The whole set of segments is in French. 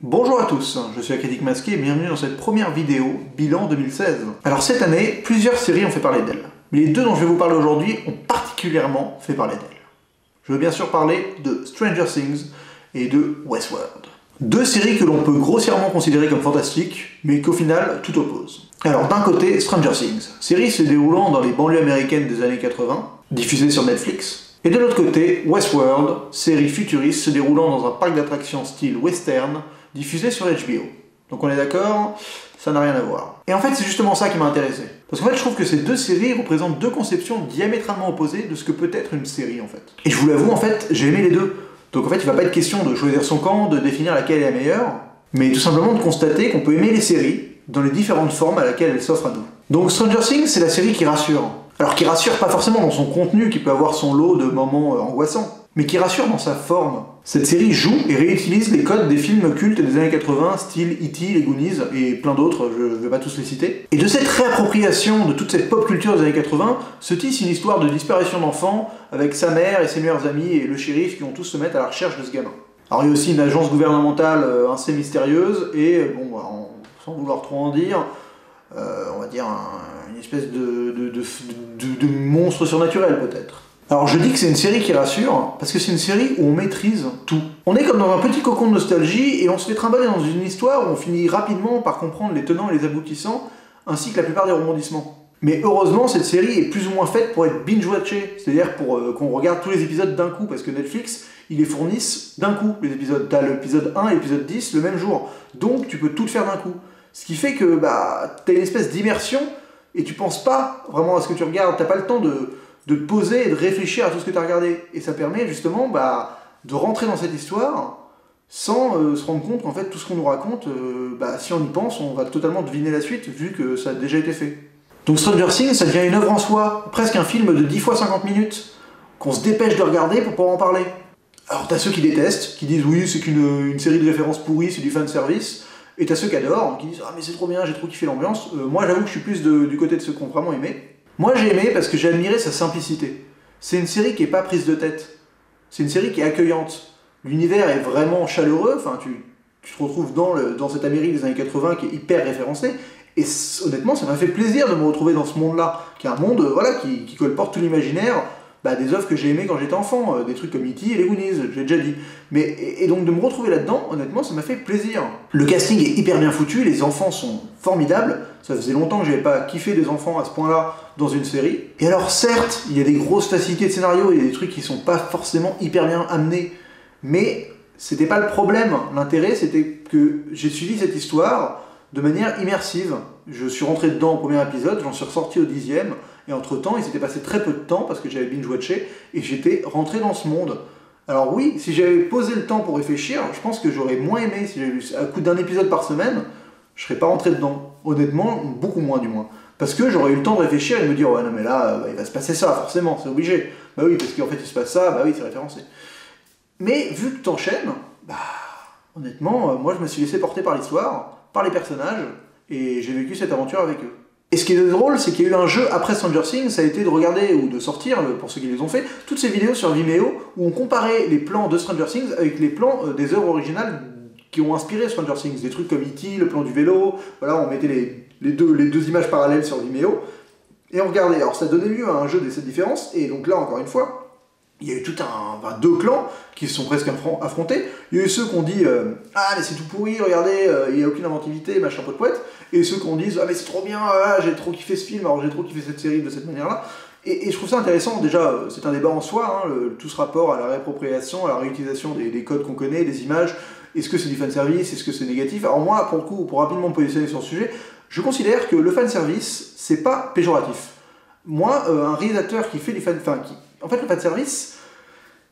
Bonjour à tous, je suis la Critique Masquée et bienvenue dans cette première vidéo bilan 2016. Alors cette année, plusieurs séries ont fait parler d'elle, mais les deux dont je vais vous parler aujourd'hui ont particulièrement fait parler d'elle. Je veux bien sûr parler de Stranger Things et de Westworld. Deux séries que l'on peut grossièrement considérer comme fantastiques, mais qu'au final tout oppose. Alors d'un côté, Stranger Things, série se déroulant dans les banlieues américaines des années 80, diffusée sur Netflix. Et de l'autre côté, Westworld, série futuriste se déroulant dans un parc d'attractions style western, diffusée sur HBO. Donc on est d'accord, ça n'a rien à voir. Et en fait, c'est justement ça qui m'a intéressé. Parce qu'en fait, je trouve que ces deux séries représentent deux conceptions diamétralement opposées de ce que peut être une série, en fait. Et je vous l'avoue, en fait, j'ai aimé les deux. Donc en fait, il va pas être question de choisir son camp, de définir laquelle est la meilleure, mais tout simplement de constater qu'on peut aimer les séries dans les différentes formes à laquelle elles s'offrent à nous. Donc Stranger Things, c'est la série qui rassure. Alors qui rassure pas forcément dans son contenu, qui peut avoir son lot de moments angoissants, mais qui rassure dans sa forme. Cette série joue et réutilise les codes des films cultes des années 80, style E.T., les Goonies et plein d'autres, je vais pas tous les citer. Et de cette réappropriation de toute cette pop culture des années 80 se tisse une histoire de disparition d'enfants avec sa mère et ses meilleurs amis et le shérif qui vont tous se mettre à la recherche de ce gamin. Alors il y a aussi une agence gouvernementale assez mystérieuse et, bon, sans vouloir trop en dire, on va dire une espèce de monstre surnaturel peut-être. Alors je dis que c'est une série qui rassure, parce que c'est une série où on maîtrise tout. On est comme dans un petit cocon de nostalgie, et on se fait trimballer dans une histoire où on finit rapidement par comprendre les tenants et les aboutissants, ainsi que la plupart des rebondissements. Mais heureusement, cette série est plus ou moins faite pour être binge-watchée, c'est-à-dire pour qu'on regarde tous les épisodes d'un coup, parce que Netflix, ils les fournissent d'un coup, les épisodes. T'as l'épisode 1 et l'épisode 10 le même jour, donc tu peux tout faire d'un coup. Ce qui fait que t'as une espèce d'immersion, et tu penses pas vraiment à ce que tu regardes, t'as pas le temps de te poser et de réfléchir à tout ce que tu as regardé. Et ça permet justement de rentrer dans cette histoire sans se rendre compte qu'en fait tout ce qu'on nous raconte, si on y pense, on va totalement deviner la suite vu que ça a déjà été fait. Donc Stranger Things, ça devient une œuvre en soi, presque un film de 10 fois 50 minutes, qu'on se dépêche de regarder pour pouvoir en parler. Alors t'as ceux qui détestent, qui disent oui c'est qu'une série de références pourries, c'est du fanservice, et t'as ceux qui adorent, qui disent ah mais c'est trop bien, j'ai trop kiffé l'ambiance. Moi j'avoue que je suis plus du côté de ceux qui ont vraiment aimé. Moi j'ai aimé parce que j'ai admiré sa simplicité. C'est une série qui est pas prise de tête. C'est une série qui est accueillante. L'univers est vraiment chaleureux, enfin tu te retrouves dans cette Amérique des années 80 qui est hyper référencée, et honnêtement ça m'a fait plaisir de me retrouver dans ce monde-là, qui est un monde qui colporte tout l'imaginaire, des œuvres que j'ai aimées quand j'étais enfant, des trucs comme E.T. et les Goonies, j'ai déjà dit. Et donc de me retrouver là-dedans, honnêtement, ça m'a fait plaisir. Le casting est hyper bien foutu, les enfants sont formidables, ça faisait longtemps que j'avais pas kiffé des enfants à ce point-là dans une série. Et alors certes, il y a des grosses facilités de scénario, il y a des trucs qui sont pas forcément hyper bien amenés, mais c'était pas le problème. L'intérêt, c'était que j'ai suivi cette histoire de manière immersive. Je suis rentré dedans au premier épisode, j'en suis ressorti au 10e, et entre-temps, il s'était passé très peu de temps parce que j'avais binge-watché, et j'étais rentré dans ce monde. Alors oui, si j'avais posé le temps pour réfléchir, je pense que j'aurais moins aimé. Si j'avais eu à coup d'un épisode par semaine, je serais pas rentré dedans. Honnêtement, beaucoup moins du moins. Parce que j'aurais eu le temps de réfléchir et de me dire ouais non mais là, il va se passer ça, forcément, c'est obligé. Bah oui, parce qu'en fait il se passe ça, bah oui, c'est référencé. Mais vu que t'enchaînes, honnêtement, moi je me suis laissé porter par l'histoire, par les personnages, et j'ai vécu cette aventure avec eux. Et ce qui est drôle, c'est qu'il y a eu un jeu après Stranger Things, ça a été de regarder, ou de sortir, pour ceux qui les ont fait, toutes ces vidéos sur Vimeo, où on comparait les plans de Stranger Things avec les plans des œuvres originales qui ont inspiré Stranger Things. Des trucs comme E.T., le plan du vélo, voilà, on mettait les deux images parallèles sur Vimeo, et on regardait. Alors ça donnait lieu à un jeu de cette différence, et donc là, encore une fois, il y a eu deux clans qui se sont presque affrontés. Il y a eu ceux qui ont dit ah mais c'est tout pourri, regardez, il n'y a aucune inventivité, machin pot de poète. Et ceux qui ont dit ah mais c'est trop bien, j'ai trop kiffé ce film, alors j'ai trop kiffé cette série de cette manière-là. Et je trouve ça intéressant, déjà, c'est un débat en soi, tout ce rapport à la réappropriation, à la réutilisation des codes qu'on connaît, des images. Est-ce que c'est du fanservice, est-ce que c'est négatif? Alors moi, pour le coup, pour rapidement me positionner sur ce sujet, je considère que le fanservice, c'est pas péjoratif. Moi, un réalisateur qui fait du en fait, le fanservice,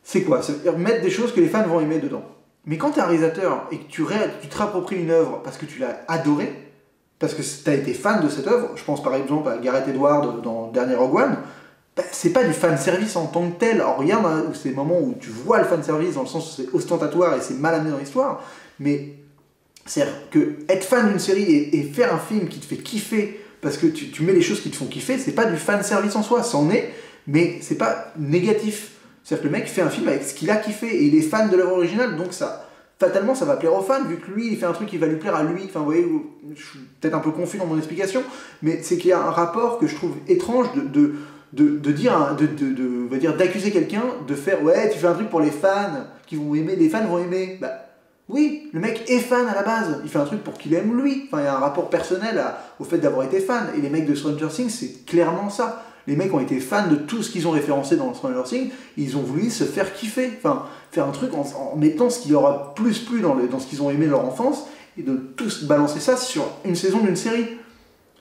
c'est quoi? C'est mettre des choses que les fans vont aimer dedans. Mais quand tu es un réalisateur et que tu te réappropries une œuvre parce que tu l'as adorée, parce que tu as été fan de cette œuvre, je pense par exemple à Gareth Edwards dans le dernier Rogue One, c'est pas du fanservice en tant que tel. Alors il y en a où c'est des moments où tu vois le fanservice dans le sens où c'est ostentatoire et c'est mal amené dans l'histoire, mais c'est-à-dire que être fan d'une série et faire un film qui te fait kiffer parce que tu mets les choses qui te font kiffer, c'est pas du fanservice en soi, c'en est, mais c'est pas négatif. C'est-à-dire que le mec fait un film avec ce qu'il a kiffé, et il est fan de l'œuvre originale, donc ça fatalement ça va plaire aux fans, vu que lui il fait un truc qui va lui plaire à lui. Enfin vous voyez, je suis peut-être un peu confus dans mon explication, mais c'est qu'il y a un rapport que je trouve étrange d'accuser quelqu'un de faire ouais tu fais un truc pour les fans qui vont aimer, les fans vont aimer. Bah oui, le mec est fan à la base, il fait un truc pour qu'il aime lui. Enfin il y a un rapport personnel au fait d'avoir été fan, et les mecs de Stranger Things c'est clairement ça. Les mecs ont été fans de tout ce qu'ils ont référencé dans Stranger Things, ils ont voulu se faire kiffer, enfin faire un truc en mettant ce qui leur a plus plu dans ce qu'ils ont aimé de leur enfance, et de tous balancer ça sur une saison d'une série.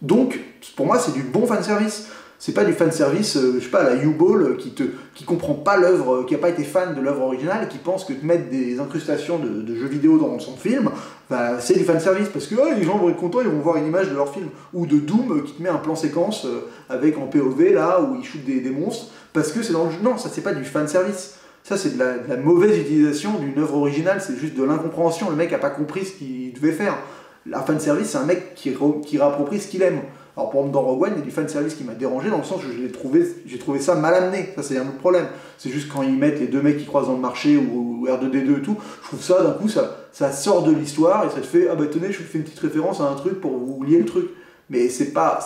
Donc pour moi c'est du bon fanservice. C'est pas du fanservice, je sais pas, la U-Ball qui comprend pas l'œuvre, qui a pas été fan de l'œuvre originale, et qui pense que mettre des incrustations de jeux vidéo dans son film, bah, c'est du fanservice, parce que les gens vont être contents, ils vont voir une image de leur film. Ou de Doom qui te met un plan séquence avec en POV là, où il shoot des monstres, parce que c'est dans le jeu. Non, ça c'est pas du fanservice. Ça c'est de la mauvaise utilisation d'une œuvre originale, c'est juste de l'incompréhension, le mec a pas compris ce qu'il devait faire. La fanservice c'est un mec qui réapproprie ce qu'il aime. Alors pour exemple dans Rogue One, il y a du fanservice qui m'a dérangé dans le sens où j'ai trouvé ça mal amené, ça c'est un autre problème. C'est juste quand ils mettent les deux mecs qui croisent dans le marché ou R2D2 et tout, je trouve ça d'un coup ça sort de l'histoire et ça te fait ah bah tenez je vous fais une petite référence à un truc pour vous lier le truc. Mais c'est pas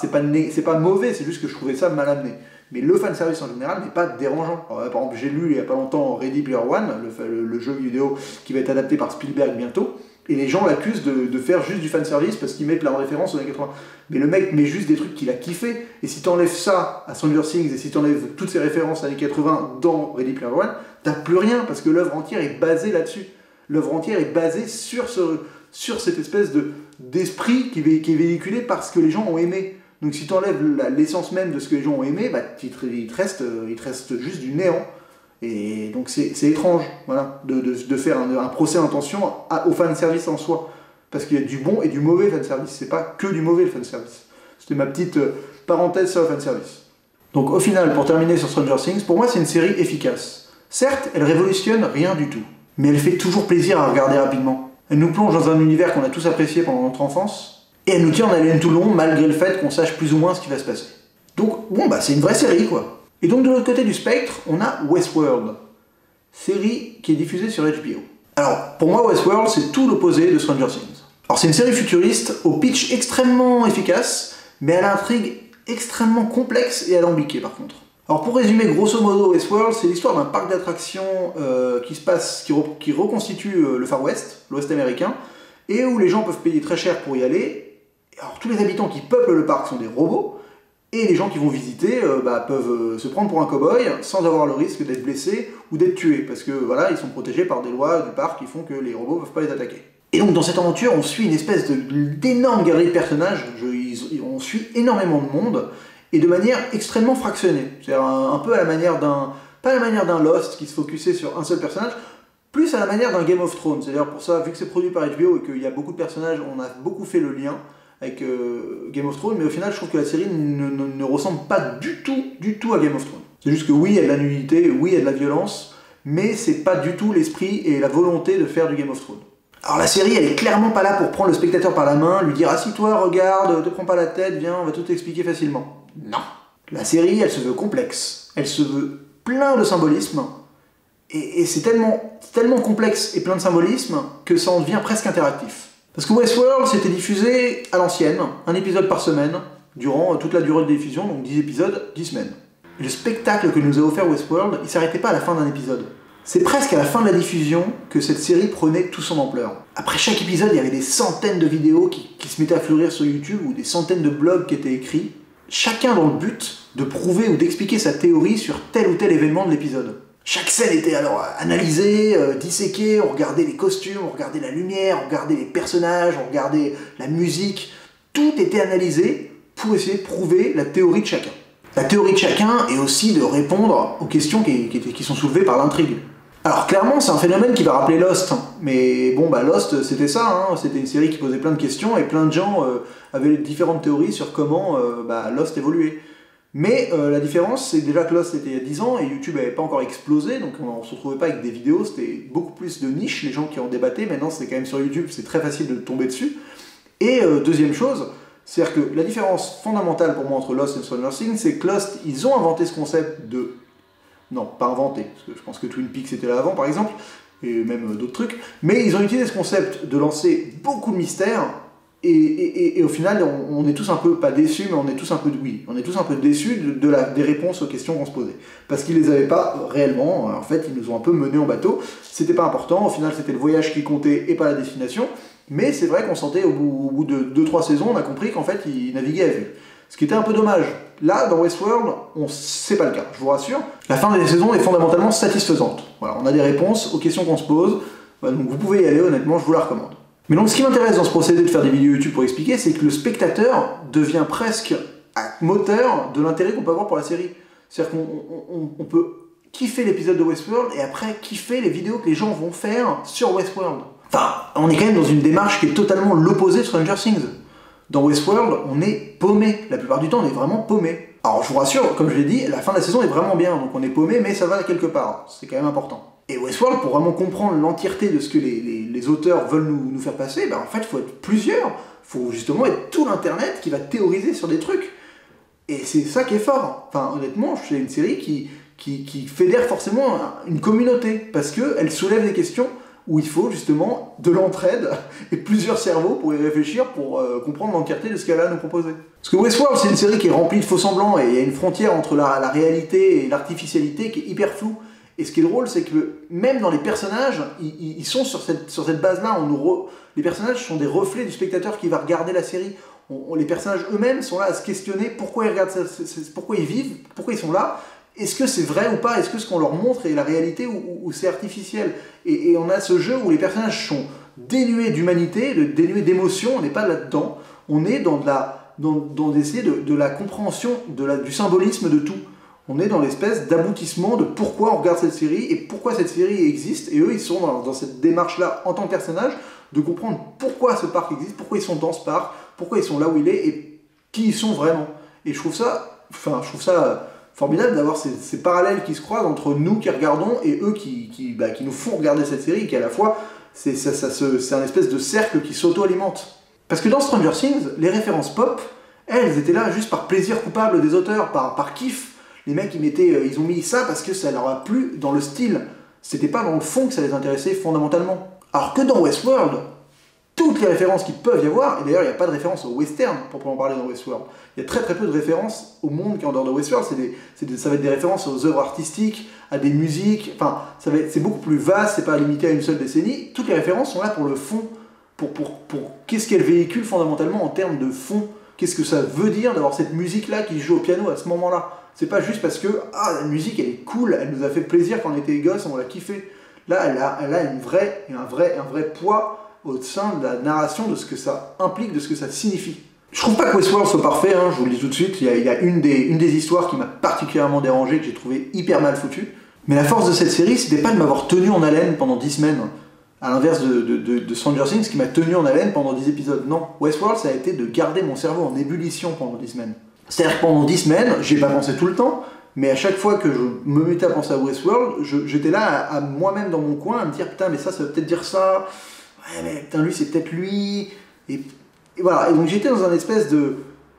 mauvais, c'est juste que je trouvais ça mal amené. Mais le fanservice en général n'est pas dérangeant. Alors, par exemple j'ai lu il y a pas longtemps Ready Player One, le jeu vidéo qui va être adapté par Spielberg bientôt. Et les gens l'accusent de faire juste du fanservice parce qu'ils mettent la référence aux années 80. Mais le mec met juste des trucs qu'il a kiffé. Et si t'enlèves ça à Stranger Things et si t'enlèves toutes ces références aux années 80 dans Ready Player One, t'as plus rien parce que l'œuvre entière est basée là-dessus. L'œuvre entière est basée sur cette espèce d'esprit qui est véhiculé par ce que les gens ont aimé. Donc si t'enlèves l'essence même de ce que les gens ont aimé, bah, il te reste juste du néant. Et donc c'est étrange voilà, de faire un procès d'intention au fanservice en soi. Parce qu'il y a du bon et du mauvais fanservice. C'est pas que du mauvais le fanservice. C'était ma petite parenthèse sur le fanservice. Donc au final, pour terminer sur Stranger Things, pour moi c'est une série efficace. Certes, elle révolutionne rien du tout. Mais elle fait toujours plaisir à regarder rapidement. Elle nous plonge dans un univers qu'on a tous apprécié pendant notre enfance. Et elle nous tient en haleine tout le long, malgré le fait qu'on sache plus ou moins ce qui va se passer. Donc bon bah c'est une vraie série quoi. Et donc de l'autre côté du spectre, on a Westworld, série qui est diffusée sur HBO. Alors pour moi Westworld c'est tout l'opposé de Stranger Things. Alors c'est une série futuriste au pitch extrêmement efficace, mais à l'intrigue extrêmement complexe et alambiquée par contre. Alors pour résumer grosso modo Westworld, c'est l'histoire d'un parc d'attractions qui reconstitue le Far West, l'Ouest américain, et où les gens peuvent payer très cher pour y aller. Alors tous les habitants qui peuplent le parc sont des robots, et les gens qui vont visiter peuvent se prendre pour un cow-boy sans avoir le risque d'être blessés ou d'être tués, parce que voilà, ils sont protégés par des lois du parc qui font que les robots ne peuvent pas les attaquer. Et donc dans cette aventure, on suit une espèce d'énorme galerie de personnages, on suit énormément de monde, et de manière extrêmement fractionnée. C'est-à-dire un peu à la manière pas à la manière d'un Lost qui se focusait sur un seul personnage, plus à la manière d'un Game of Thrones. C'est-à-dire pour ça, vu que c'est produit par HBO et qu'il y a beaucoup de personnages, on a beaucoup fait le lien avec Game of Thrones, mais au final je trouve que la série ne ressemble pas du tout à Game of Thrones. C'est juste que oui, il y a de la nudité, oui, il y a de la violence, mais c'est pas du tout l'esprit et la volonté de faire du Game of Thrones. Alors la série, elle est clairement pas là pour prendre le spectateur par la main, lui dire « Assis-toi, regarde, te prends pas la tête, viens, on va tout t'expliquer facilement. » Non. La série, elle se veut complexe, elle se veut plein de symbolisme, et c'est tellement complexe et plein de symbolisme que ça en devient presque interactif. Parce que Westworld, c'était diffusé à l'ancienne, un épisode par semaine, durant toute la durée de diffusion, donc 10 épisodes, 10 semaines. Et le spectacle que nous a offert Westworld, il s'arrêtait pas à la fin d'un épisode. C'est presque à la fin de la diffusion que cette série prenait toute son ampleur. Après chaque épisode, il y avait des centaines de vidéos qui se mettaient à fleurir sur YouTube, ou des centaines de blogs qui étaient écrits, chacun dans le but de prouver ou d'expliquer sa théorie sur tel ou tel événement de l'épisode. Chaque scène était alors analysée, disséquée, on regardait les costumes, on regardait la lumière, on regardait les personnages, on regardait la musique. Tout était analysé pour essayer de prouver la théorie de chacun. La théorie de chacun est aussi de répondre aux questions qui sont soulevées par l'intrigue. Alors clairement, c'est un phénomène qui va rappeler Lost, mais bon, Lost c'était ça, c'était une série qui posait plein de questions et plein de gens avaient différentes théories sur comment Lost évoluait. Mais la différence, c'est déjà que Lost c'était il y a 10 ans et YouTube n'avait pas encore explosé, donc on ne se retrouvait pas avec des vidéos, c'était beaucoup plus de niche, les gens qui en débattaient. Maintenant c'est quand même sur YouTube, c'est très facile de tomber dessus. Et deuxième chose, c'est-à-dire que la différence fondamentale pour moi entre Lost et Stranger Things, c'est que Lost, ils ont inventé ce concept de... Non, pas inventé, parce que je pense que Twin Peaks était là avant par exemple, et même d'autres trucs, mais ils ont utilisé ce concept de lancer beaucoup de mystères, et au final, on est tous un peu, pas déçus, mais on est tous un peu déçus des réponses aux questions qu'on se posait. Parce qu'ils les avaient pas réellement, en fait, ils nous ont un peu menés en bateau, c'était pas important, au final c'était le voyage qui comptait et pas la destination, mais c'est vrai qu'on sentait au bout de 2-3 saisons, on a compris qu'en fait, ils naviguaient à vue. Ce qui était un peu dommage. Là, dans Westworld, c'est pas le cas, je vous rassure. La fin des saisons est fondamentalement satisfaisante. Voilà, on a des réponses aux questions qu'on se pose, voilà, donc vous pouvez y aller, honnêtement, je vous la recommande. Mais donc ce qui m'intéresse dans ce procédé de faire des vidéos YouTube pour expliquer, c'est que le spectateur devient presque moteur de l'intérêt qu'on peut avoir pour la série. C'est-à-dire qu'on peut kiffer l'épisode de Westworld et après kiffer les vidéos que les gens vont faire sur Westworld. Enfin, on est quand même dans une démarche qui est totalement l'opposé de Stranger Things. Dans Westworld, on est paumé. La plupart du temps, on est vraiment paumé. Alors je vous rassure, comme je l'ai dit, la fin de la saison est vraiment bien, donc on est paumé, mais ça va quelque part. C'est quand même important. Et Westworld, pour vraiment comprendre l'entièreté de ce que les auteurs veulent nous faire passer, ben en fait, il faut être plusieurs. Il faut justement être tout l'internet qui va théoriser sur des trucs. Et c'est ça qui est fort. Enfin, honnêtement, c'est une série qui fédère forcément une communauté, parce qu'elle soulève des questions où il faut justement de l'entraide et plusieurs cerveaux pour y réfléchir, pour comprendre l'entièreté de ce qu'elle a à nous proposer. Parce que Westworld, c'est une série qui est remplie de faux-semblants, et il y a une frontière entre la réalité et l'artificialité qui est hyper floue. Et ce qui est drôle, c'est que même dans les personnages, ils sont sur cette base-là. Les personnages sont des reflets du spectateur qui va regarder la série. Les personnages eux-mêmes sont là à se questionner pourquoi ils regardent ça, pourquoi ils vivent, pourquoi ils sont là. Est-ce que c'est vrai ou pas? Est-ce que ce qu'on leur montre est la réalité ou c'est artificiel? Et on a ce jeu où les personnages sont dénués d'humanité, dénués d'émotion, on n'est pas là-dedans. On est dans d'essayer de la compréhension, du symbolisme de tout. On est dans l'espèce d'aboutissement de pourquoi on regarde cette série et pourquoi cette série existe. Et eux, ils sont dans cette démarche-là, en tant que personnage, de comprendre pourquoi ce parc existe, pourquoi ils sont dans ce parc, pourquoi ils sont là où il est et qui ils sont vraiment. Et je trouve ça formidable d'avoir ces parallèles qui se croisent entre nous qui regardons et eux qui nous font regarder cette série, et qui à la fois, c'est un espèce de cercle qui s'auto-alimente. Parce que dans Stranger Things, les références pop, elles étaient là juste par plaisir coupable des auteurs, par kiff. Les mecs, ils ont mis ça parce que ça leur a plu dans le style. C'était pas dans le fond que ça les intéressait fondamentalement. Alors que dans Westworld, toutes les références qu'il peut y avoir, et d'ailleurs il n'y a pas de référence au western pour en parler dans Westworld, il y a très très peu de références au monde qui est en dehors de Westworld, ça va être des références aux œuvres artistiques, à des musiques, enfin c'est beaucoup plus vaste, c'est pas limité à une seule décennie. Toutes les références sont là pour le fond, pour qu'est-ce qu'elle véhicule fondamentalement en termes de fond, qu'est-ce que ça veut dire d'avoir cette musique-là qui joue au piano à ce moment-là. C'est pas juste parce que la musique elle est cool, elle nous a fait plaisir quand on était gosses, on l'a kiffé. Là, elle a un vrai poids au sein de la narration, de ce que ça implique, de ce que ça signifie. Je trouve pas que Westworld soit parfait, hein, je vous le dis tout de suite. Il y a une des histoires qui m'a particulièrement dérangé, que j'ai trouvé hyper mal foutue. Mais la force de cette série, c'était pas de m'avoir tenu en haleine pendant 10 semaines. À l'inverse de Stranger Things, qui m'a tenu en haleine pendant 10 épisodes. Non, Westworld, ça a été de garder mon cerveau en ébullition pendant 10 semaines. C'est-à-dire que pendant 10 semaines, j'y ai pas pensé tout le temps, mais à chaque fois que je me mettais à penser à Westworld, j'étais là à moi-même dans mon coin, à me dire putain, mais ça veut peut-être dire ça, ouais, mais putain, lui, c'est peut-être lui, et voilà. Et donc j'étais dans une espèce de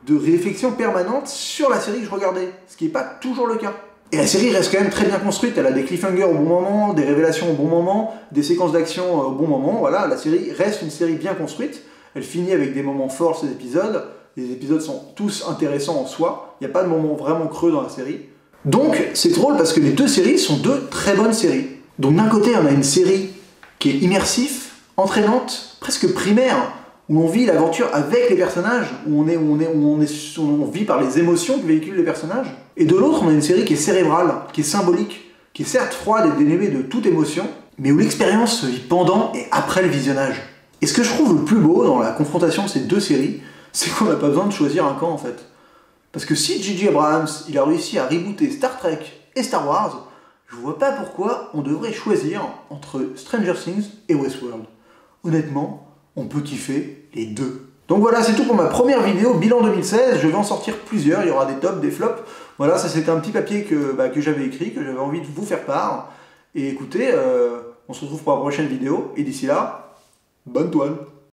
réflexion permanente sur la série que je regardais, ce qui n'est pas toujours le cas. Et la série reste quand même très bien construite, elle a des cliffhangers au bon moment, des révélations au bon moment, des séquences d'action au bon moment, voilà, la série reste une série bien construite, elle finit avec des moments forts ces épisodes. Les épisodes sont tous intéressants en soi, il n'y a pas de moment vraiment creux dans la série. Donc c'est drôle parce que les deux séries sont deux très bonnes séries. Donc d'un côté on a une série qui est immersive, entraînante, presque primaire, où on vit l'aventure avec les personnages, où on vit par les émotions que véhiculent les personnages. Et de l'autre on a une série qui est cérébrale, qui est symbolique, qui est certes froide et dénuée de toute émotion, mais où l'expérience se vit pendant et après le visionnage. Et ce que je trouve le plus beau dans la confrontation de ces deux séries, c'est qu'on n'a pas besoin de choisir un camp en fait. Parce que si J.J. Abrams il a réussi à rebooter Star Trek et Star Wars, je vois pas pourquoi on devrait choisir entre Stranger Things et Westworld. Honnêtement, on peut kiffer les deux. Donc voilà, c'est tout pour ma première vidéo bilan 2016. Je vais en sortir plusieurs, il y aura des tops, des flops. Voilà, ça c'était un petit papier que j'avais écrit, que j'avais envie de vous faire part. Et écoutez, on se retrouve pour la prochaine vidéo, et d'ici là, bonne toile.